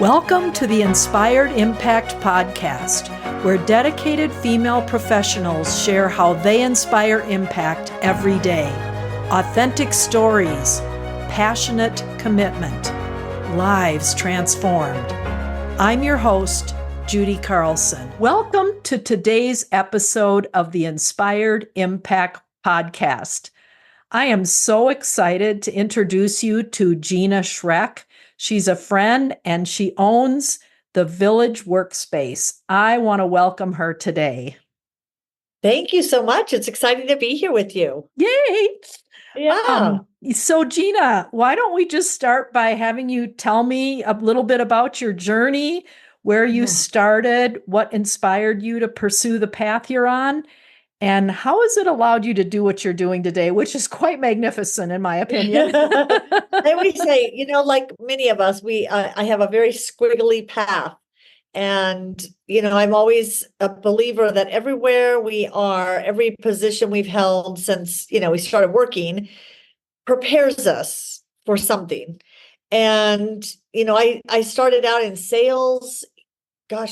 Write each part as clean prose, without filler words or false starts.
Welcome to the Inspired Impact Podcast, where dedicated female professionals share how they inspire impact every day. Authentic stories, passionate commitment, lives transformed. I'm your host, Judy Carlson. Welcome to today's episode of the Inspired Impact Podcast. I am so excited to introduce you to Gina Schreck. She's a friend and she owns the Village Workspace. I want to welcome her today. Thank you so much. It's exciting to be here with you. Yay! Yeah. So Gina, why don't we just start by having you tell me a little bit about your journey, where you started, what inspired you to pursue the path you're on, and how has it allowed you to do what you're doing today, which is quite magnificent in my opinion. I always say, like many of us, I have a very squiggly path. And, I'm always a believer that everywhere we are, every position we've held since, we started working prepares us for something. And, I started out in sales,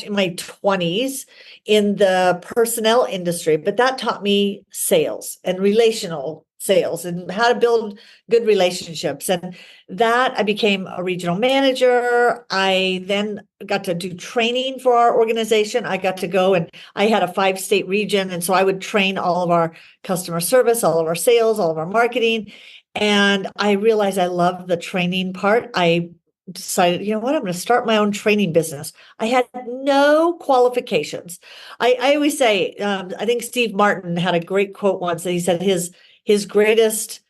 in my 20s in the personnel industry, but that taught me sales and relational sales and how to build good relationships. And that I became a regional manager. I then got to do training for our organization. I got to go and I had a 5-state region. And so I would train all of our customer service, all of our sales, all of our marketing. And I realized I love the training part. I decided, I'm going to start my own training business. I had no qualifications. I always say, I think Steve Martin had a great quote once that he said his greatest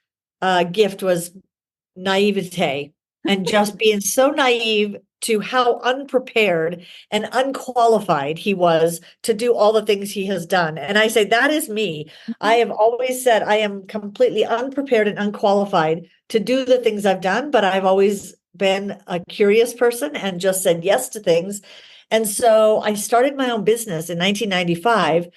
gift was naivete, and just being so naive to how unprepared and unqualified he was to do all the things he has done. And I say, that is me. I have always said I am completely unprepared and unqualified to do the things I've done, but I've always been a curious person and just said yes to things. And so I started my own business in 1995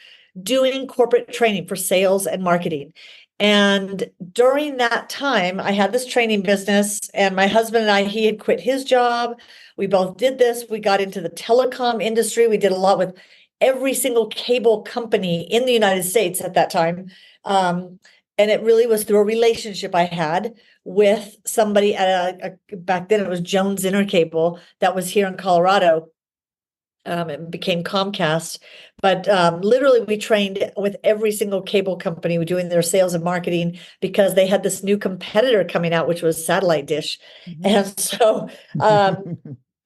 doing corporate training for sales and marketing. And during that time, I had this training business, and my husband and I, he had quit his job. We both did this. We got into the telecom industry. We did a lot with every single cable company in the United States at that time. And it really was through a relationship I had with somebody at back then it was Jones Intercable that was here in Colorado. It became Comcast, but literally we trained with every single cable company doing their sales and marketing because they had this new competitor coming out, which was satellite dish. And so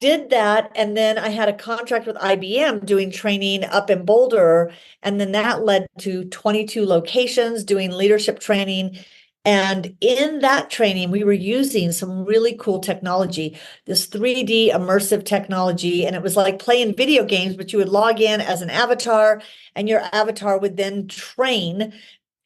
did that. And then I had a contract with IBM doing training up in Boulder. And then that led to 22 locations doing leadership training. And in that training, we were using some really cool technology, this 3D immersive technology. And it was like playing video games, but you would log in as an avatar and your avatar would then train.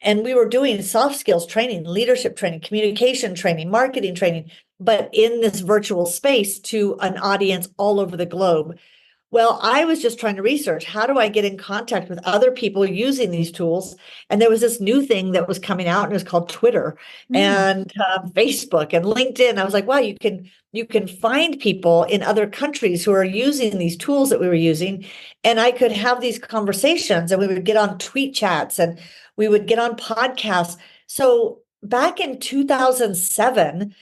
And we were doing soft skills training, leadership training, communication training, marketing training, but in this virtual space to an audience all over the globe. Well, I was just trying to research, how do I get in contact with other people using these tools? And there was this new thing that was coming out, and it was called Twitter and Facebook and LinkedIn. I was like, wow, you can find people in other countries who are using these tools that we were using. And I could have these conversations, and we would get on tweet chats and we would get on podcasts. So back in 2007,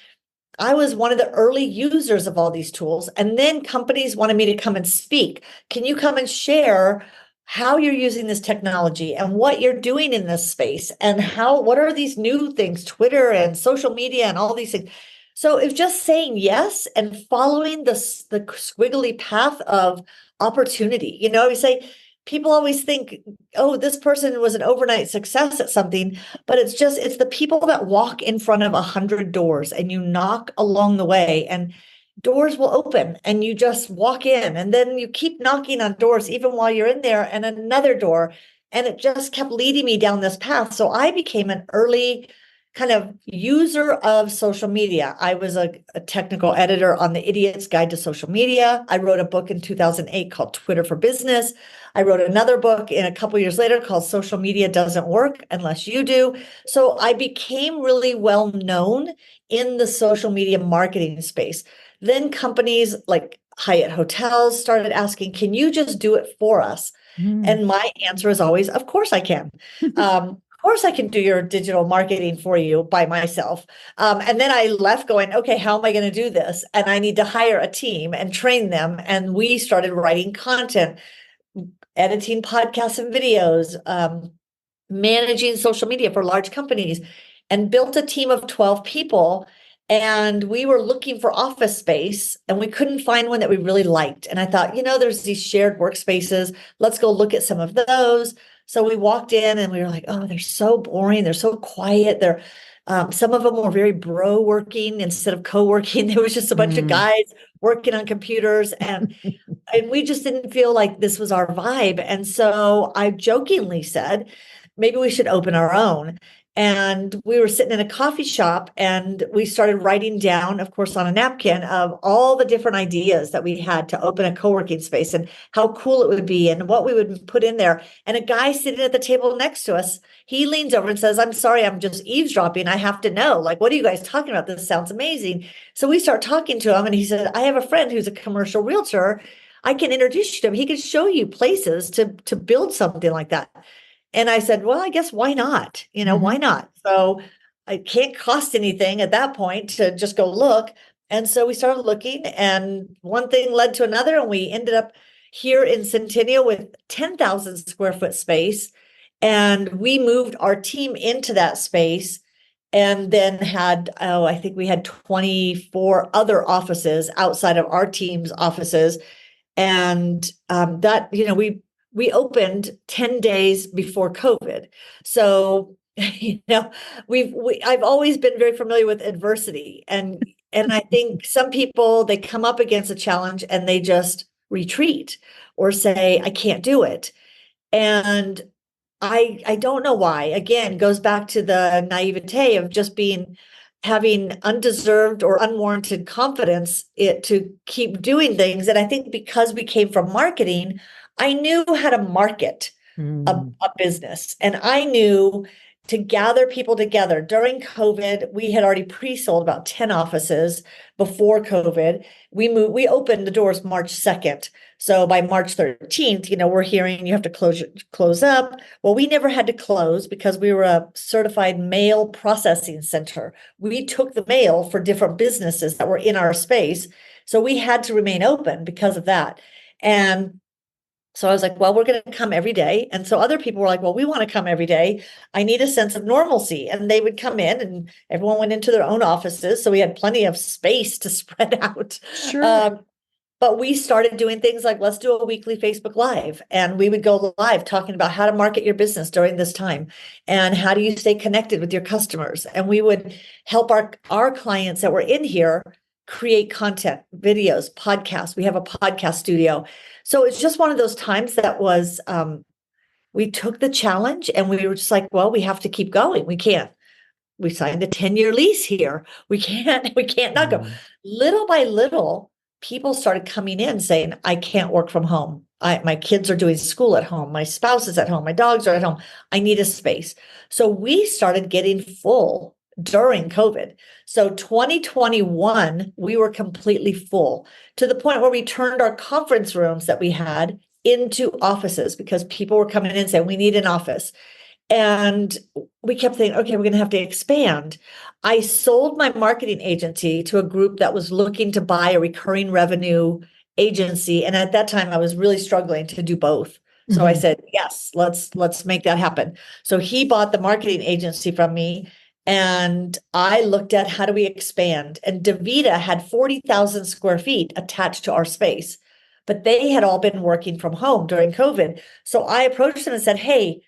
I was one of the early users of all these tools. And then companies wanted me to come and speak. Can you come and share how you're using this technology and what you're doing in this space? And what are these new things, Twitter and social media and all these things? So it's just saying yes and following the squiggly path of opportunity. We say, people always think, oh, this person was an overnight success at something, but it's the people that walk in front of 100 doors and you knock along the way and doors will open and you just walk in and then you keep knocking on doors even while you're in there and another door. And it just kept leading me down this path. So I became an early kind of user of social media. I was a technical editor on the Idiot's Guide to Social Media. I wrote a book in 2008 called Twitter for Business. I wrote another book in a couple years later called Social Media Doesn't Work Unless You Do. So I became really well known in the social media marketing space. Then companies like Hyatt hotels started asking, can you just do it for us? And my answer is always, of course I can. Of course I can do your digital marketing for you by myself. And then I left going, okay, how am I going to do this? And I need to hire a team and train them. And we started writing content, editing podcasts and videos, managing social media for large companies, and built a team of 12 people. And we were looking for office space and we couldn't find one that we really liked. And I thought, there's these shared workspaces. Let's go look at some of those. So we walked in and we were like, oh, they're so boring. They're so quiet. Some of them were very bro working instead of co-working. There was just a bunch of guys working on computers, and we just didn't feel like this was our vibe. And so I jokingly said, maybe we should open our own. And we were sitting in a coffee shop and we started writing down, of course, on a napkin of all the different ideas that we had to open a co-working space and how cool it would be and what we would put in there. And a guy sitting at the table next to us, he leans over and says, I'm sorry, I'm just eavesdropping. I have to know, like, what are you guys talking about? This sounds amazing. So we start talking to him and he said, I have a friend who's a commercial realtor. I can introduce you to him. He can show you places to build something like that. And I said, well, I guess why not? Why not? So it can't cost anything at that point to just go look. And so we started looking, and one thing led to another. And we ended up here in Centennial with 10,000 square foot space. And we moved our team into that space and then had, I think we had 24 other offices outside of our team's offices. And we opened 10 days before COVID. So, I've always been very familiar with adversity. And I think some people, they come up against a challenge and they just retreat or say, I can't do it. And I don't know why. Again, goes back to the naivete of just having undeserved or unwarranted confidence to keep doing things. And I think because we came from marketing, I knew how to market a business, and I knew to gather people together. During COVID, we had already pre-sold about 10 offices before COVID. We opened the doors March 2nd. So by March 13th, we're hearing you have to close up. Well, we never had to close because we were a certified mail processing center. We took the mail for different businesses that were in our space. So we had to remain open because of that. And so I was like, well, we're going to come every day. And so other people were like, well, we want to come every day. I need a sense of normalcy. And they would come in and everyone went into their own offices. So we had plenty of space to spread out. Sure. But we started doing things like, let's do a weekly Facebook Live. And we would go live talking about how to market your business during this time. And how do you stay connected with your customers? And we would help our clients that were in here create content, videos, podcasts. We have a podcast studio. So it's just one of those times that was, we took the challenge and we were just like, well, we have to keep going. We signed a 10-year lease here. We can't not go. Little by little, people started coming in saying, I can't work from home. My kids are doing school at home. My spouse is at home. My dogs are at home. I need a space. So we started getting full during COVID. So 2021, we were completely full to the point where we turned our conference rooms that we had into offices because people were coming in and saying, we need an office. And we kept thinking, okay, we're going to have to expand. I sold my marketing agency to a group that was looking to buy a recurring revenue agency. And at that time, I was really struggling to do both. So I said, yes, let's make that happen. So he bought the marketing agency from me. And I looked at how do we expand? And DaVita had 40,000 square feet attached to our space, but they had all been working from home during COVID. So I approached them and said, hey,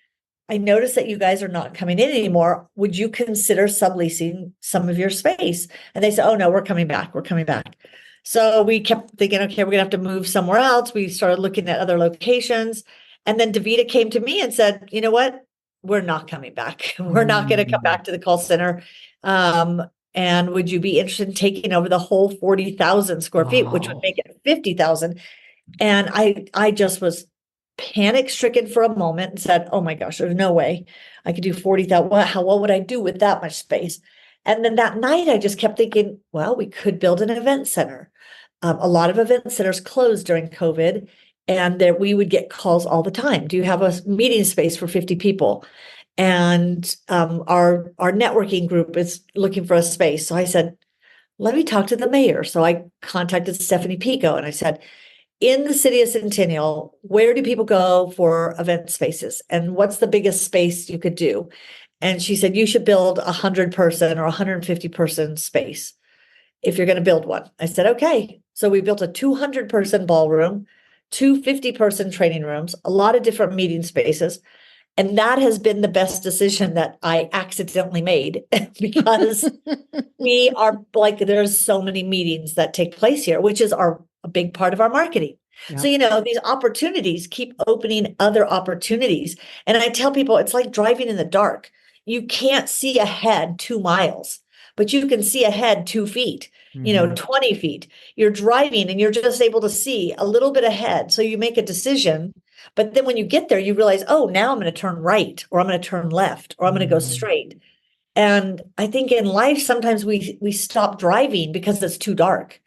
I noticed that you guys are not coming in anymore. Would you consider subleasing some of your space? And they said, oh no, we're coming back. We're coming back. So we kept thinking, okay, we're going to have to move somewhere else. We started looking at other locations. And then DaVita came to me and said, you know what? We're not coming back. We're not going to come back to the call center. And would you be interested in taking over the whole 40,000 square feet, which would make it 50,000? And I just was panic stricken for a moment and said, oh my gosh, there's no way I could do 40,000. What would I do with that much space? And then that night I just kept thinking, well, we could build an event center. a lot of event centers closed during COVID, and that we would get calls all the time. Do you have a meeting space for 50 people? And our networking group is looking for a space. So I said, let me talk to the mayor. So I contacted Stephanie Pico and I said, in the city of Centennial, where do people go for event spaces? And what's the biggest space you could do? And she said, you should build 100-person or 150-person space if you're going to build one. I said, okay. So we built a 200-person ballroom, 250-person training rooms, a lot of different meeting spaces. And that has been the best decision that I accidentally made because we are like, there's so many meetings that take place here, which is a big part of our marketing. Yeah. So, these opportunities keep opening other opportunities. And I tell people it's like driving in the dark. You can't see ahead 2 miles, but you can see ahead 2 feet, 20 feet. You're driving and you're just able to see a little bit ahead. So you make a decision. But then when you get there, you realize, oh, now I'm going to turn right, or I'm going to turn left, or I'm going to go straight. And I think in life, sometimes we stop driving because it's too dark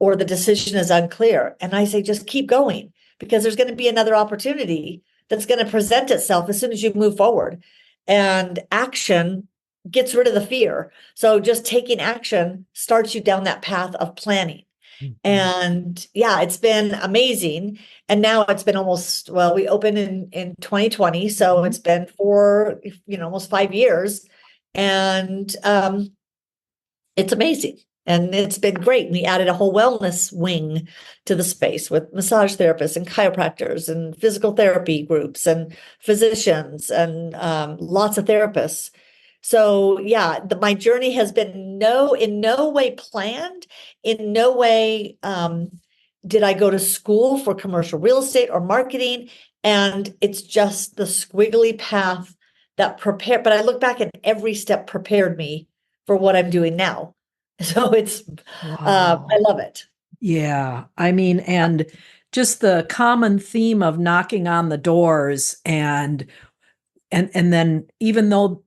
or the decision is unclear. And I say, just keep going, because there's going to be another opportunity that's going to present itself as soon as you move forward. And action gets rid of the fear. So just taking action starts you down that path of planning. And yeah, it's been amazing. And now it's been we opened in 2020. So it's been for, almost 5 years. And it's amazing. And it's been great. We added a whole wellness wing to the space with massage therapists and chiropractors and physical therapy groups and physicians and lots of therapists. So yeah, my journey has been in no way planned, in no way did I go to school for commercial real estate or marketing. And it's just the squiggly path that prepared, but I look back and every step prepared me for what I'm doing now. So I love it. Yeah. I mean, and just the common theme of knocking on the doors and then even though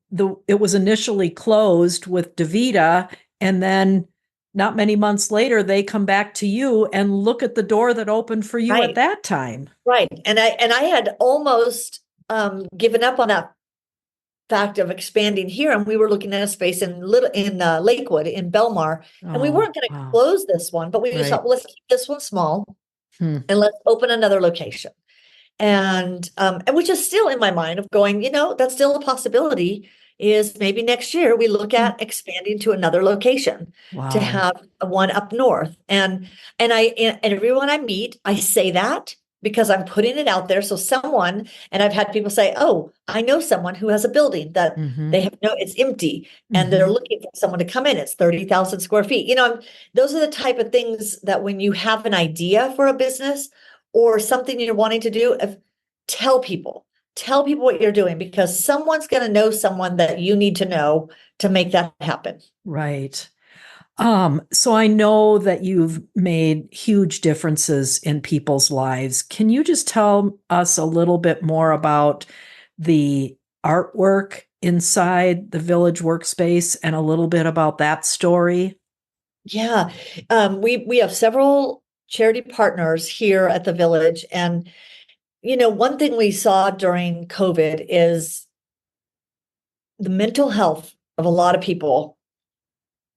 it was initially closed with DaVita, and then not many months later, they come back to you and look at the door that opened for you at that time. Right. And I had almost given up on that fact of expanding here. And we were looking at a space in Lakewood in Belmar, and we weren't going to close this one, but we just thought, well, let's keep this one small and let's open another location. And which is still in my mind of going, that's still a possibility, is maybe next year we look at expanding to another location to have one up north. And everyone I meet, I say that because I'm putting it out there. So and I've had people say, oh, I know someone who has a building that they have it's empty and they're looking for someone to come in. It's 30,000 square feet. Those are the type of things that when you have an idea for a business or something you're wanting to do, tell people what you're doing, because someone's going to know someone that you need to know to make that happen. Right. So I know that you've made huge differences in people's lives. Can you just tell us a little bit more about the artwork inside the Village Workspace and a little bit about that story? Yeah. We have several charity partners here at the Village. And, one thing we saw during COVID is the mental health of a lot of people.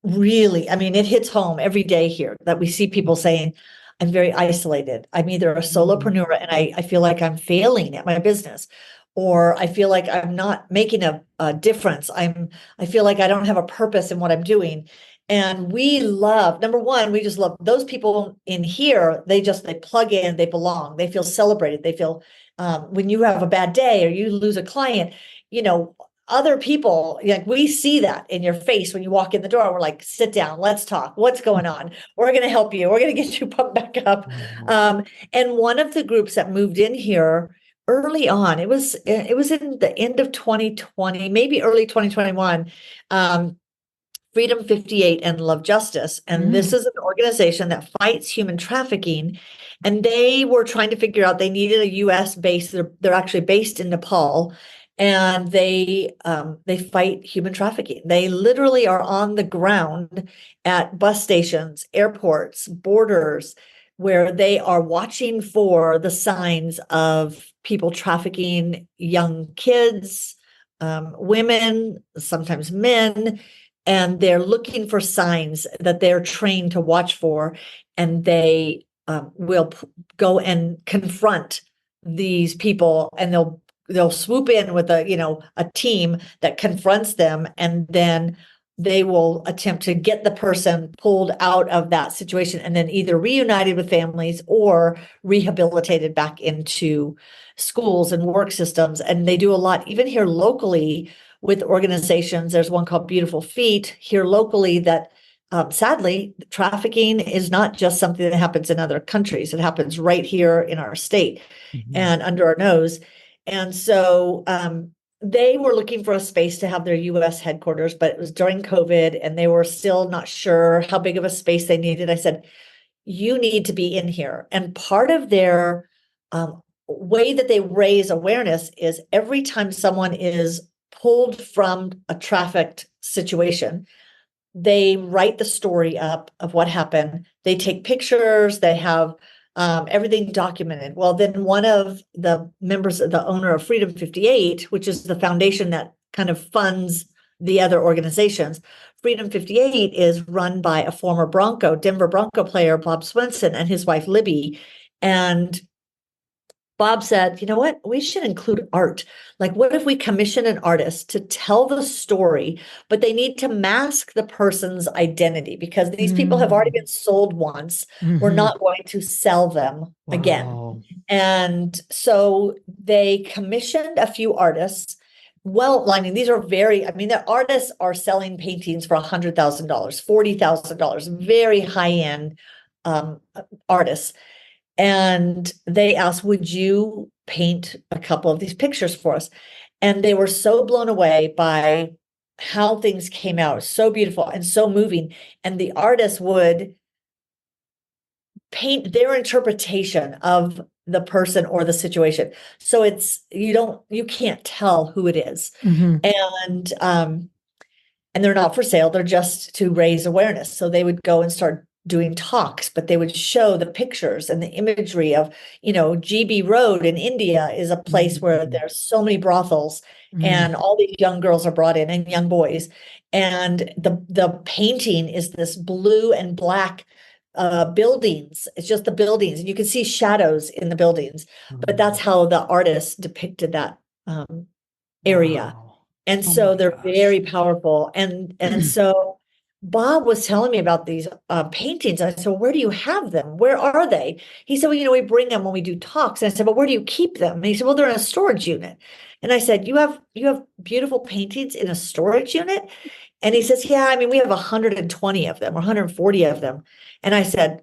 Really, it hits home every day here that we see people saying, I'm very isolated. I'm either a solopreneur and I feel like I'm failing at my business, or I feel like I'm not making a difference. I feel like I don't have a purpose in what I'm doing. And number one, we just love those people in here. They plug in, they belong, they feel celebrated. They feel when you have a bad day or you lose a client, other people, like we see that in your face when you walk in the door. We're like, sit down, let's talk. What's going on? We're going to help you. We're going to get you pumped back up. And one of the groups that moved in here early on, it was in the end of 2020, maybe early 2021, Freedom 58 and Love Justice. And this is an organization that fights human trafficking. And they were trying to figure out, they needed a US base. They're actually based in Nepal. and they fight human trafficking. They literally are on the ground at bus stations, airports, borders, where they are watching for the signs of people trafficking young kids, women, sometimes men, and they're looking for signs that they're trained to watch for, and they will go and confront these people, and they'll swoop in with a team that confronts them, and then they will attempt to get the person pulled out of that situation and then either reunited with families or rehabilitated back into schools and work systems. And they do a lot, even here locally with organizations. There's one called Beautiful Feet here locally that sadly, trafficking is not just something that happens in other countries. It happens right here in our state and under our nose. And so they were looking for a space to have their US headquarters, but it was during COVID and they were still not sure how big of a space they needed. I said, you need to be in here. And part of their way that they raise awareness is every time someone is pulled from a trafficked situation, they write the story up of what happened. They take pictures, they have everything documented. Well, then one of the members, the owner of Freedom 58, which is the foundation that kind of funds the other organizations, Freedom 58 is run by a former Denver Bronco player, Bob Swenson, and his wife, Libby. And Bob said, you know what, we should include art. Like, what if we commission an artist to tell the story, but they need to mask the person's identity because these people have already been sold once. We're not going to sell them again. And so they commissioned a few artists. Well, I mean, the artists are selling paintings for $100,000, $40,000, very high-end artists. And they asked, would you paint a couple of these pictures for us? And they were so blown away by how things came out, so beautiful and so moving. And the artists would paint their interpretation of the person or the situation. So you can't tell who it is. And they're not for sale. They're just to raise awareness. So they would go and start doing talks, but they would show the pictures and the imagery of, GB Road in India is a place where there's so many brothels and all these young girls are brought in and young boys. And the painting is this blue and black buildings. It's just the buildings and you can see shadows in the buildings, but that's how the artist depicted that area. Wow. And so they're very powerful. And so Bob was telling me about these paintings. I said, well, where do you have them? Where are they? He said, well, we bring them when we do talks. And I said, well, where do you keep them? And he said, well, they're in a storage unit. And I said, you have beautiful paintings in a storage unit? And he says, yeah, we have 120 of them or 140 of them. And I said,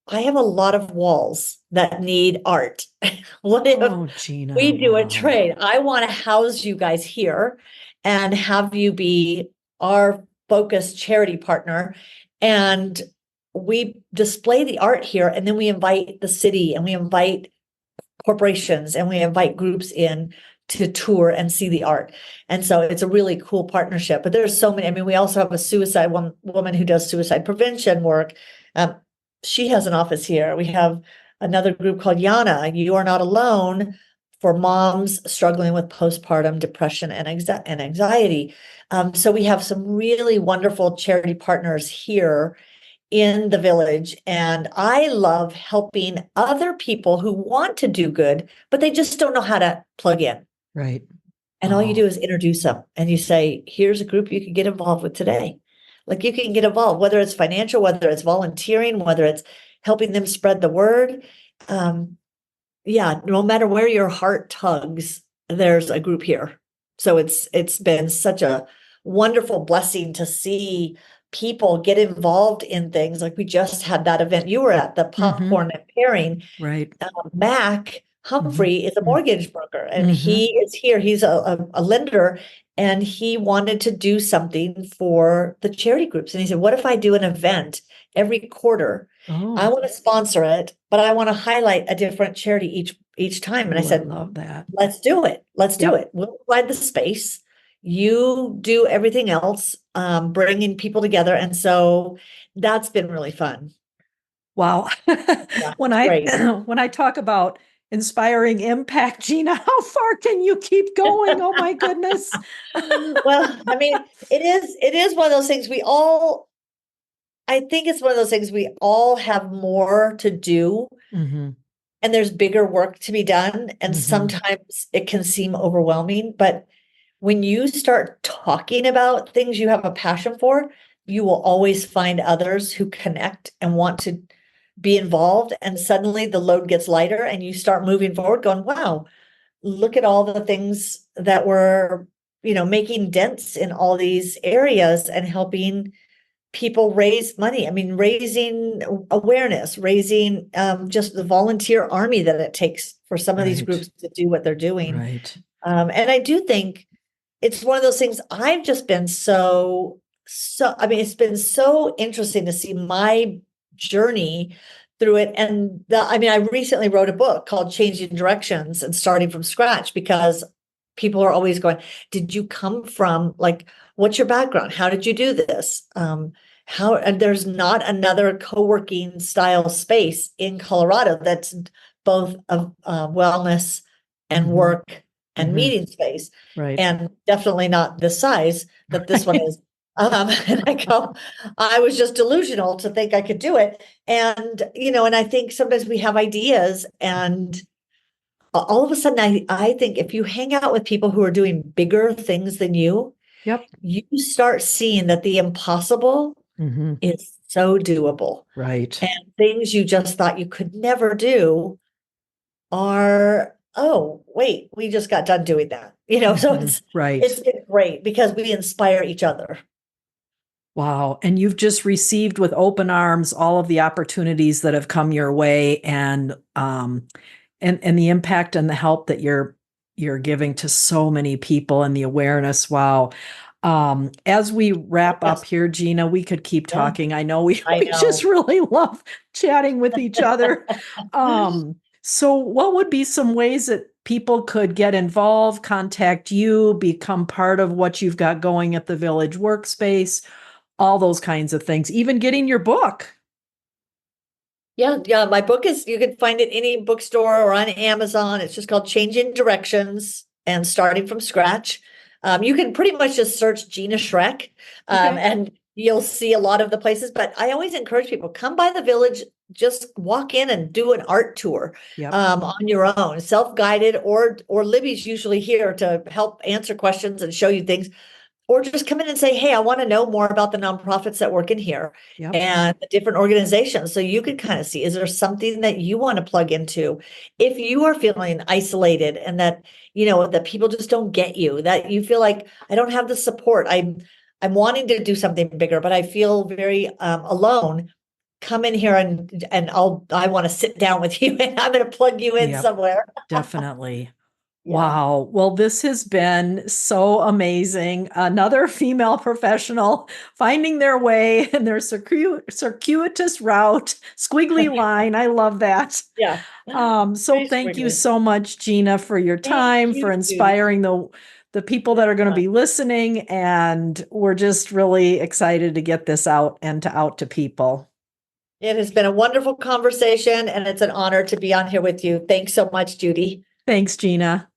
I have a lot of walls that need art. What if Gina, we do a trade? I want to house you guys here and have you be our focused charity partner. And we display the art here. And then we invite the city and we invite corporations and we invite groups in to tour and see the art. And so it's a really cool partnership. But there's so many. We also have a suicide woman who does suicide prevention work. She has an office here. We have another group called Yana, You Are Not Alone, for moms struggling with postpartum depression and anxiety. So we have some really wonderful charity partners here in the village. And I love helping other people who want to do good, but they just don't know how to plug in. Right. And all you do is introduce them and you say, here's a group you can get involved with today. Like, you can get involved, whether it's financial, whether it's volunteering, whether it's helping them spread the word. No matter where your heart tugs, there's a group here. So it's been such a wonderful blessing to see people get involved in things. Like, we just had that event you were at, the popcorn and pairing. Right. Mac Humphrey is a mortgage broker and he is here. He's a lender. And he wanted to do something for the charity groups. And he said, what if I do an event every quarter? I want to sponsor it, but I want to highlight a different charity each time. And I Ooh, said, love that. let's do it. Let's do Yep. it. We'll provide the space. You do everything else, bringing people together. And so that's been really fun. Wow. Yeah, When it's I great. when I talk about inspiring impact, Gina, how far can you keep going? Oh my goodness. Well, I mean, it is one of those things I think it's one of those things we all have more to do Mm-hmm. and there's bigger work to be done. And Mm-hmm. sometimes it can seem overwhelming, but when you start talking about things you have a passion for, you will always find others who connect and want to be involved. And suddenly the load gets lighter and you start moving forward going, wow, look at all the things that were, making dents in all these areas and helping people raise money. I mean, raising awareness, raising just the volunteer army that it takes for some of these Right. groups to do what they're doing. Right. And I do think it's one of those things I've just been I mean, it's been so interesting to see my journey through it. And I mean, I recently wrote a book called Changing Directions and Starting from Scratch because people are always going, did you come from like, what's your background? How did you do this? And there's not another co-working style space in Colorado that's both a wellness and Mhm. work and Mhm. meeting space, Right. and definitely not the size that this one is. And I was just delusional to think I could do it. And, and I think sometimes we have ideas and all of a sudden I think if you hang out with people who are doing bigger things than you Yep. start seeing that the impossible Mm-hmm. is so doable. Right. And things you just thought you could never do are, oh, wait, we just got done doing that. So Mhm. it's Right. been great because we inspire each other. Wow. And you've just received with open arms all of the opportunities that have come your way and the impact and the help that you're giving to so many people and the awareness. Wow. As we wrap Yes. up here, Gina, we could keep Yeah, talking. I know we I just know. really love chatting with each other. So what would be some ways that people could get involved, contact you, become part of what you've got going at the Village Workspace, all those kinds of things, even getting your book? Yeah. My book you can find it any bookstore or on Amazon. It's just called Changing Directions and Starting from Scratch. You can pretty much just search Gina Schreck, Okay. and you'll see a lot of the places. But I always encourage people, come by the village, just walk in and do an art tour Yep. On your own, self-guided, or Libby's usually here to help answer questions and show you things. Or just come in and say, hey, I want to know more about the nonprofits that work in here Yep. and the different organizations. So you could kind of see, is there something that you want to plug into? If you are feeling isolated and that, that people just don't get you, that you feel like I don't have the support. I'm wanting to do something bigger, but I feel very alone. Come in here and I want to sit down with you and I'm going to plug you in Yep. somewhere. Definitely. Yeah. Wow. Well, this has been so amazing. Another female professional finding their way in their circuitous route, squiggly line. I love that. Yeah. So Very thank you squiggly. so much, Gina, for your Thank time, for you, Judy. inspiring the people that are going to be listening. And we're just really excited to get this out to people. It has been a wonderful conversation and it's an honor to be on here with you. Thanks so much, Judy. Thanks, Gina.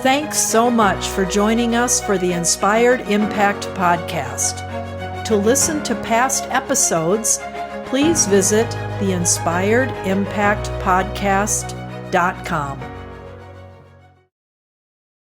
Thanks so much for joining us for the Inspired Impact podcast. To listen to past episodes, please visit theinspiredimpactpodcast.com.